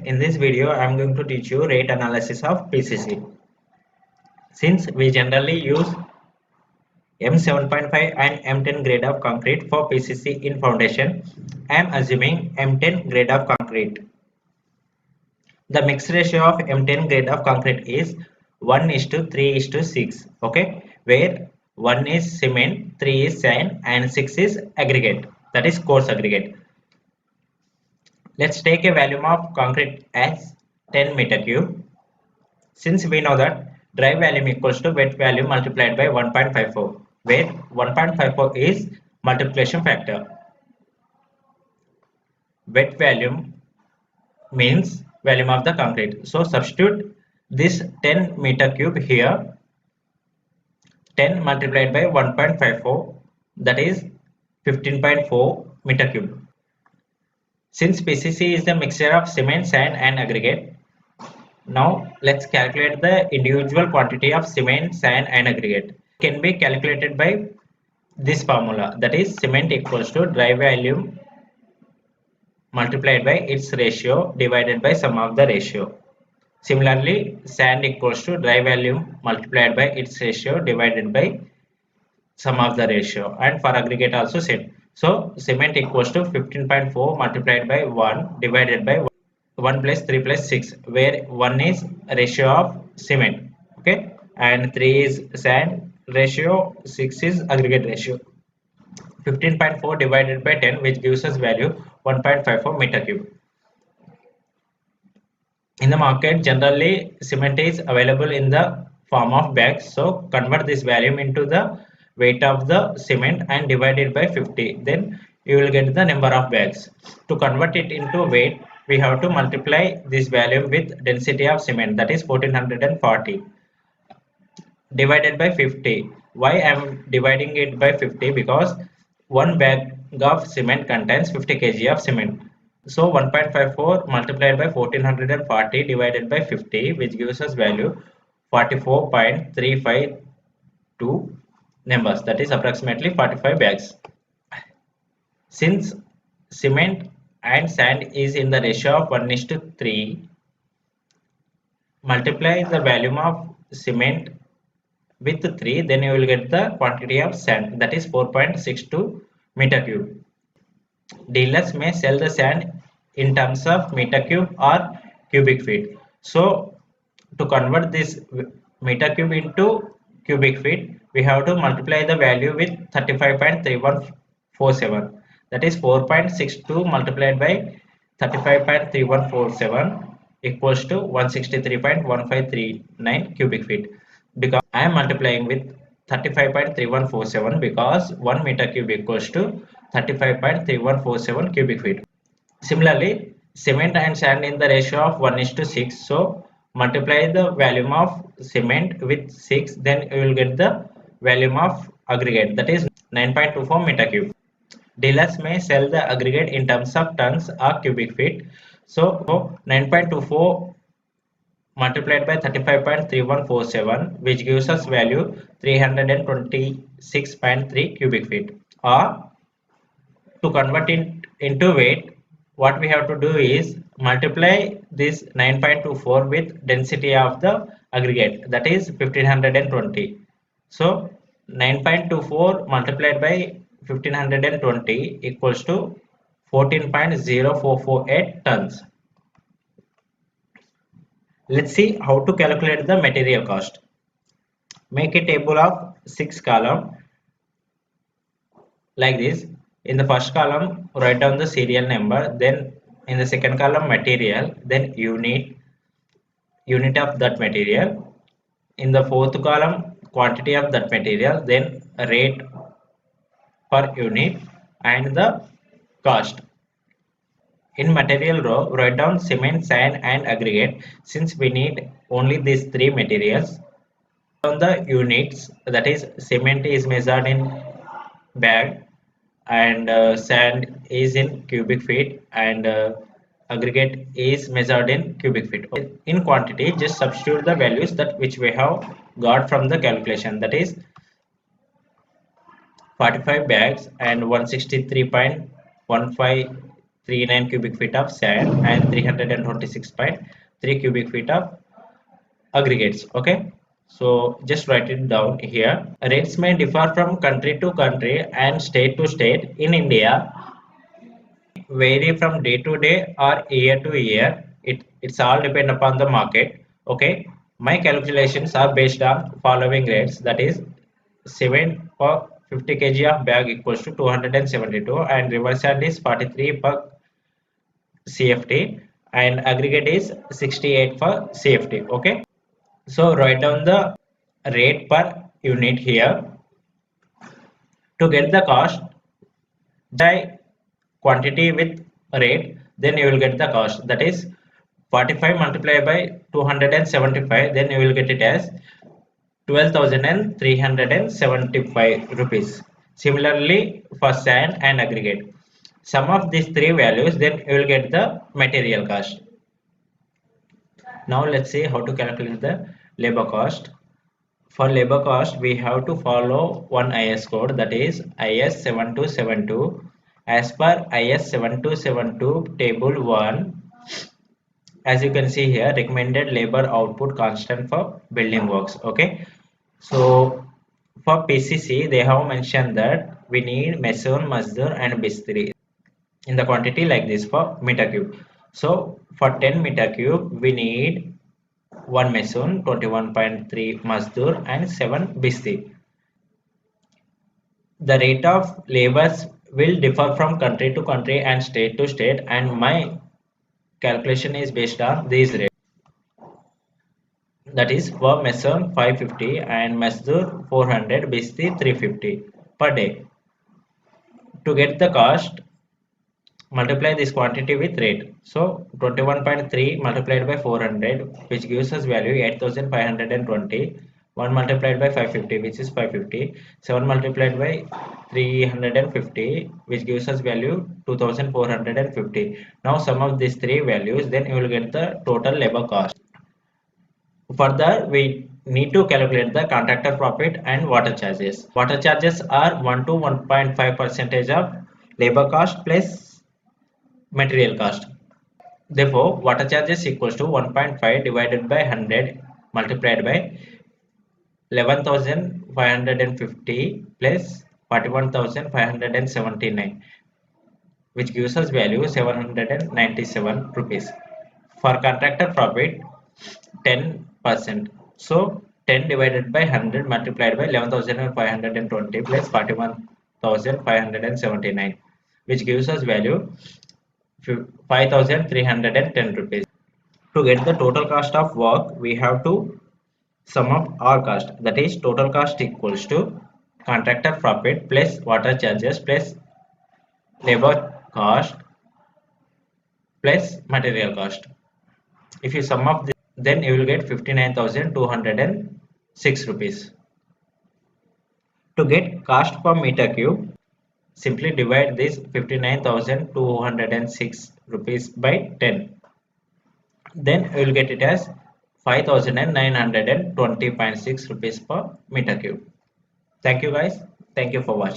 In this video, I am going to teach you rate analysis of PCC. Since we generally use M7.5 and M10 grade of concrete for PCC in foundation, I am assuming M10 grade of concrete. The mix ratio of M10 grade of concrete is 1:3:6, okay, where 1 is cement, 3 is sand and 6 is aggregate, that is coarse aggregate. Let's take a volume of concrete as 10 meter cube. Since we know that dry volume equals to wet volume multiplied by 1.54, where 1.54 is multiplication factor. Wet volume means volume of the concrete. So substitute this 10 meter cube here. 10 multiplied by 1.54, that is 15.4 meter cube. Since PCC is the mixture of cement, sand and aggregate, now let's calculate the individual quantity of cement, sand and aggregate. It can be calculated by this formula, that is cement equals to dry volume multiplied by its ratio divided by sum of the ratio. Similarly, sand equals to dry volume multiplied by its ratio divided by sum of the ratio, and for aggregate also same. So cement equals to 15.4 multiplied by 1 divided by 1 plus 3 plus 6, where 1 is ratio of cement, okay, and 3 is sand ratio, 6 is aggregate ratio. 15.4 divided by 10, which gives us value 1.54 meter cube. In the market, generally cement is available in the form of bags, so convert this volume into the weight of the cement and divide it by 50, then you will get the number of bags. To convert it into weight, we have to multiply this volume with density of cement, that is 1440 divided by 50. Why I am dividing it by 50? Because one bag of cement contains 50 kg of cement. So 1.54 multiplied by 1440 divided by 50, which gives us value 44.352 numbers, that is approximately 45 bags. Since cement and sand is in the ratio of 1:3, multiply the volume of cement with 3, then you will get the quantity of sand, that is 4.62 meter cube. Dealers may sell the sand in terms of meter cube or cubic feet. So to convert this meter cube into cubic feet, we have to multiply the value with 35.3147, that is 4.62 multiplied by 35.3147 equals to 163.1539 cubic feet. Because I am multiplying with 35.3147 because 1 meter cube equals to 35.3147 cubic feet. Similarly, cement and sand in the ratio of 1:6, so multiply the volume of cement with 6, then you will get the volume of aggregate, that is 9.24 meter cube. Dealers may sell the aggregate in terms of tons or cubic feet. So 9.24 multiplied by 35.3147, which gives us value 326.3 cubic feet. Or to convert it into weight, what we have to do is multiply this 9.24 with density of the aggregate, that is 1520. So 9.24 multiplied by 1520 equals to 14.0448 tons. Let's see how to calculate the material cost. Make a table of 6 columns like this. In the first column, write down the serial number, then in the second column material, then unit of that material. In the fourth column, quantity of that material, then rate per unit and the cost. In material row, write down cement, sand and aggregate, since we need only these 3 materials. On the units, that is cement is measured in bag and sand is in cubic feet and aggregate is measured in cubic feet. In quantity, just substitute the values that which we have got from the calculation, that is 45 bags and 163.15 339 cubic feet of sand and 326.3 cubic feet of aggregates. Okay, so just write it down here. Rates may differ from country to country and state to state. In India, vary from day to day or year to year. It's all depend upon the market. Okay, my calculations are based on following rates, that is cement per 50 kg of bag equals to 272 and river sand is 43 per CFT and aggregate is 68 for CFT. Okay, so write down the rate per unit here. To get the cost, by quantity with rate, then you will get the cost, that is 45 multiplied by 275, then you will get it as 12,375 rupees. Similarly for sand and aggregate, sum of these three values, then you will get the material cost. Now let's see how to calculate the labor cost. For labor cost, we have to follow one IS code, that is IS 7272. As per IS 7272 table 1, as you can see here, recommended labor output constant for building works. Okay, so for PCC, they have mentioned that we need mason, mazdoor and bistri in the quantity like this for meter cube. So for 10 meter cube, we need 1 mason, 21.3 mazdoor and 7 bistri. The rate of labors will differ from country to country and state to state, and my calculation is based on these rates. That is for mason 550 and mazdoor 400, bistri 350 per day. To get the cost, multiply this quantity with rate. So 21.3 multiplied by 400, which gives us value 8,520. 1 multiplied by 550, which is 550. 7 multiplied by 350, which gives us value 2,450. Now sum of these three values, then you will get the total labor cost. Further, we need to calculate the contractor profit and water charges. Water charges are 1 to 1.5 percentage of labor cost plus material cost. Therefore, water charges equals to 1.5 divided by 100 multiplied by 11,550 plus 41,579, which gives us value 797 rupees. For contractor profit, 10%. So 10 divided by 100 multiplied by 11,520 plus 41,579, which gives us value 5,310 rupees. To get the total cost of work, we have to sum up all cost, that is total cost equals to contractor profit plus water charges plus labor cost plus material cost. If you sum up this, then you will get 59,206 rupees. To get cost per meter cube, simply divide this 59,206 rupees by 10. Then you will get it as 5,920.6 rupees per meter cube. Thank you guys. Thank you for watching.